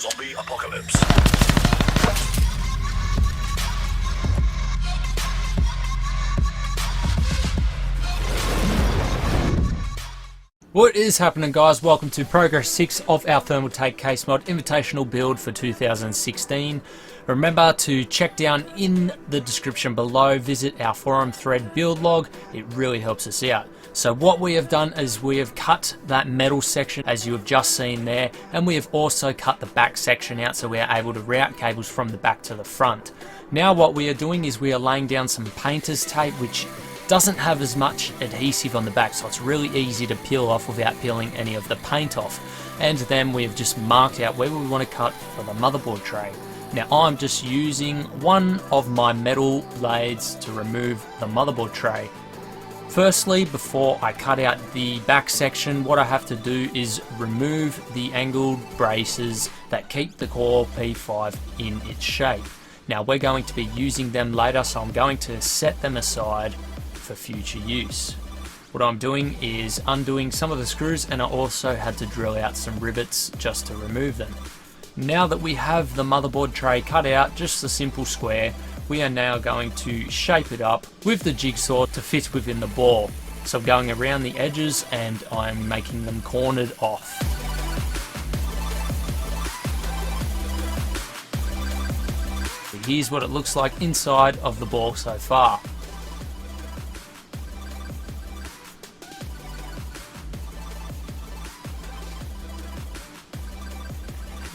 zombie apocalypse. What is happening, guys? Welcome to Progress 6 of our Thermaltake case mod invitational build for 2016. Remember to check down in the description below, visit our forum thread build log. It really helps us out. So what we have done is we have cut that metal section as you have just seen there, and we have also cut the back section out so we are able to route cables from the back to the front. Now what we are doing is we are laying down some painter's tape, which doesn't have as much adhesive on the back, so it's really easy to peel off without peeling any of the paint off. And then we have just marked out where we want to cut for the motherboard tray. Now I'm just using one of my metal lathes to remove the motherboard tray. Firstly, before I cut out the back section, what I have to do is remove the angled braces that keep the Core P5 in its shape. Now we're going to be using them later, so I'm going to set them aside for future use. What I'm doing is undoing some of the screws, and I also had to drill out some rivets just to remove them. Now that we have the motherboard tray cut out, just a simple square, we are now going to shape it up with the jigsaw to fit within the bore. So I'm going around the edges and I'm making them cornered off. Here's what it looks like inside of the bore so far.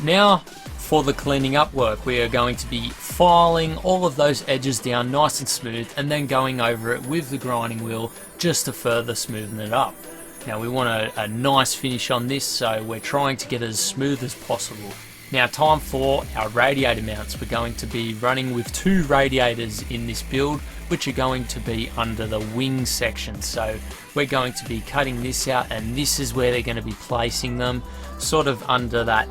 Now for the cleaning up work, we are going to be filing all of those edges down nice and smooth and then going over it with the grinding wheel just to further smoothen it up. Now we want a nice finish on this, so we're trying to get it as smooth as possible. Now time for our radiator mounts. We're going to be running with 2 radiators in this build, which are going to be under the wing section. So we're going to be cutting this out, and this is where they're going to be placing them, sort of under that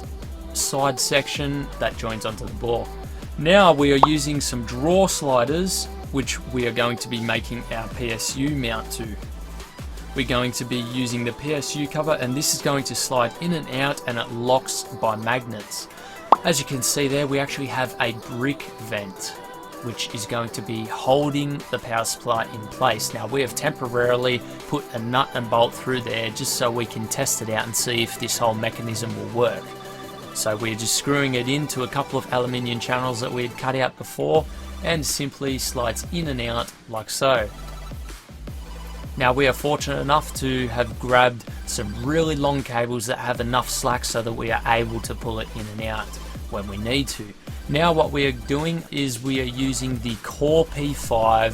side section that joins onto the bore. Now we are using some draw sliders, which we are going to be making our PSU mount to. We're going to be using the PSU cover, and this is going to slide in and out, and it locks by magnets. As you can see there, we actually have a brick vent which is going to be holding the power supply in place. Now we have temporarily put a nut and bolt through there just so we can test it out and see if this whole mechanism will work. So we're just screwing it into a couple of aluminium channels that we had cut out before, and simply slides in and out like so. Now we are fortunate enough to have grabbed some really long cables that have enough slack so that we are able to pull it in and out when we need to. Now what we are doing is we are using the Core P5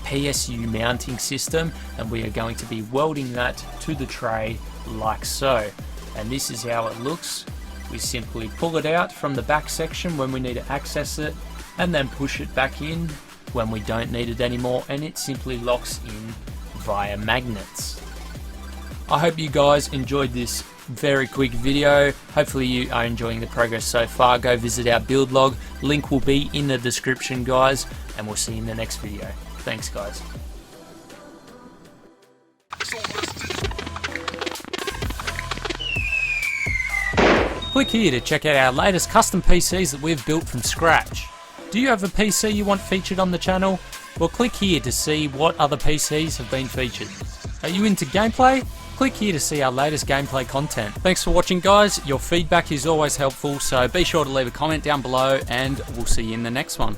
PSU mounting system, and we are going to be welding that to the tray like so. And this is how it looks. We simply pull it out from the back section when we need to access it, and then push it back in when we don't need it anymore, and it simply locks in via magnets. I hope you guys enjoyed this very quick video. Hopefully you are enjoying the progress so far. Go visit our build log. Link will be in the description, guys, and we'll see you in the next video. Thanks, guys. Click here to check out our latest custom PCs that we've built from scratch. Do you have a PC you want featured on the channel? Well, click here to see what other PCs have been featured. Are you into gameplay? Click here to see our latest gameplay content. Thanks for watching, guys. Your feedback is always helpful, so be sure to leave a comment down below, and we'll see you in the next one.